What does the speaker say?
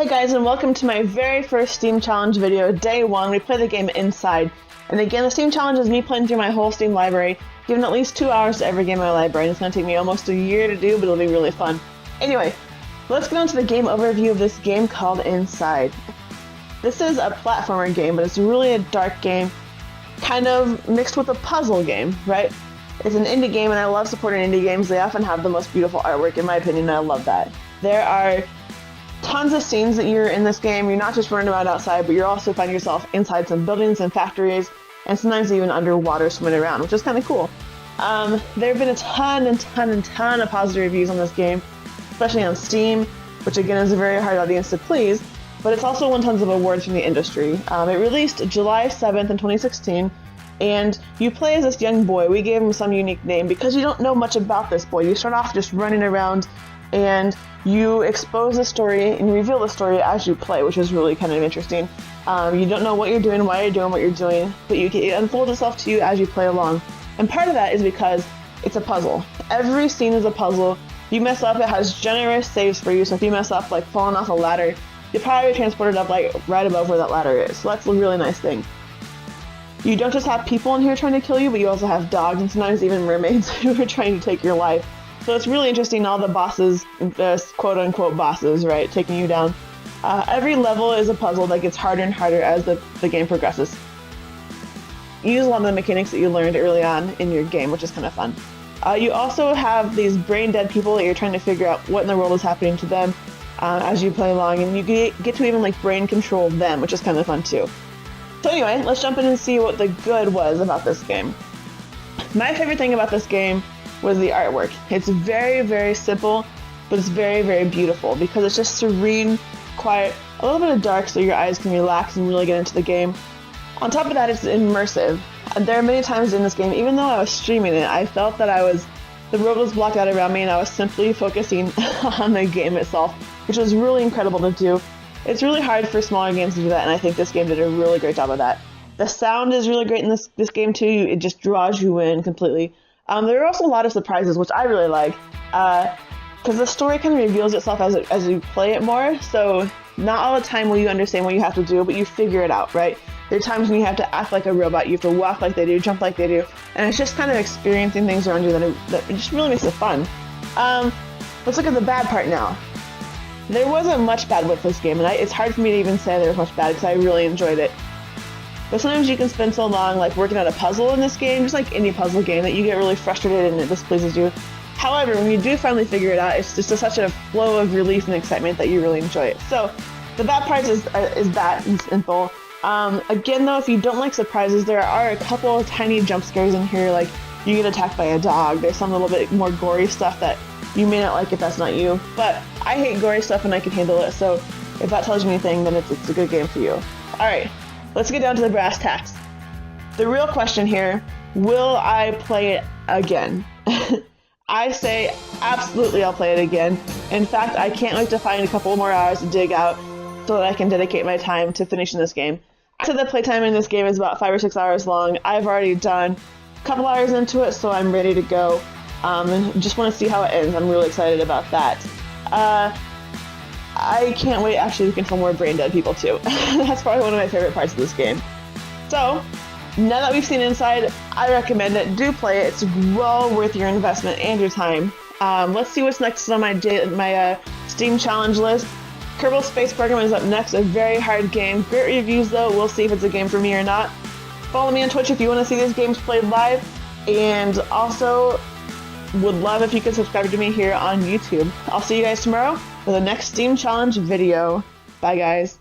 Hey guys, and welcome to my very first Steam Challenge video, day 1. We play the game Inside. And again, the Steam Challenge is me playing through my whole Steam library, giving at least 2 hours to every game in my library. And it's going to take me almost a year to do, but it'll be really fun. Anyway, let's get on to the game overview of this game called Inside. This is a platformer game, but it's really a dark game, kind of mixed with a puzzle game, right? It's an indie game, and I love supporting indie games. They often have the most beautiful artwork, in my opinion, and I love that. There are tons of scenes that you're in this game. You're not just running around outside, but you're also finding yourself inside some buildings and factories, and sometimes even underwater swimming around, which is kind of cool. There have been a ton of positive reviews on this game, especially on Steam, which again is a very hard audience to please, but it's also won tons of awards from the industry. It released July 7th in 2016, and you play as this young boy. We gave him some unique name because you don't know much about this boy. You start off just running around, and you expose the story and reveal the story as you play, which is really kind of interesting. You don't know what you're doing, why you're doing what you're doing, but it unfolds itself to you as you play along. And part of that is because it's a puzzle. Every scene is a puzzle. If you mess up, it has generous saves for you, so if you mess up, like falling off a ladder, you'll probably be transported up like right above where that ladder is. So that's a really nice thing. You don't just have people in here trying to kill you, but you also have dogs and sometimes even mermaids who are trying to take your life. So it's really interesting, all the bosses, quote-unquote bosses, right, taking you down. Every level is a puzzle that gets harder and harder as the game progresses. You use a lot of the mechanics that you learned early on in your game, which is kind of fun. You also have these brain-dead people that you're trying to figure out what in the world is happening to them as you play along, and you get to even like brain control them, which is kind of fun too. So anyway, let's jump in and see what the good was about this game. My favorite thing about this game was the artwork. It's very simple, but it's very beautiful because it's just serene, quiet, a little bit of dark so your eyes can relax and really get into the game. On top of that, it's immersive. There are many times in this game, even though I was streaming it, I felt that the world was blocked out around me and I was simply focusing on the game itself, which was really incredible to do. It's really hard for smaller games to do that, and I think this game did a really great job of that. The sound is really great in this game too. It just draws you in completely. There are also a lot of surprises, which I really like, because the story kind of reveals itself as you play it more, so not all the time will you understand what you have to do, but you figure it out, right? There are times when you have to act like a robot, you have to walk like they do, jump like they do, and it's just kind of experiencing things around you that just really makes it fun. Let's look at the bad part now. There wasn't much bad with this game, and it's hard for me to even say there was much bad because I really enjoyed it. But sometimes you can spend so long like working out a puzzle in this game, just like any puzzle game, that you get really frustrated and it displeases you. However, when you do finally figure it out, it's just such a flow of relief and excitement that you really enjoy it. So the bad part is that and simple. Again though, if you don't like surprises, there are a couple of tiny jump scares in here, like you get attacked by a dog. There's some little bit more gory stuff that you may not like if that's not you. But I hate gory stuff and I can handle it, so if that tells you anything, then it's a good game for you. Alright. Let's get down to the brass tacks. The real question here, will I play it again? I say absolutely I'll play it again. In fact, I can't wait to find a couple more hours to dig out so that I can dedicate my time to finishing this game. I said the playtime in this game is about 5 or 6 hours long. I've already done a couple hours into it, so I'm ready to go. And just want to see how it ends. I'm really excited about that. I can't wait actually to control more brain dead people too. That's probably one of my favorite parts of this game. So, now that we've seen Inside, I recommend it. Do play it. It's well worth your investment and your time. Let's see what's next on my Steam Challenge list. Kerbal Space Program is up next. A very hard game. Great reviews though. We'll see if it's a game for me or not. Follow me on Twitch if you want to see these games played live. And also, would love if you could subscribe to me here on YouTube. I'll see you guys tomorrow for the next Steam Challenge video. Bye guys.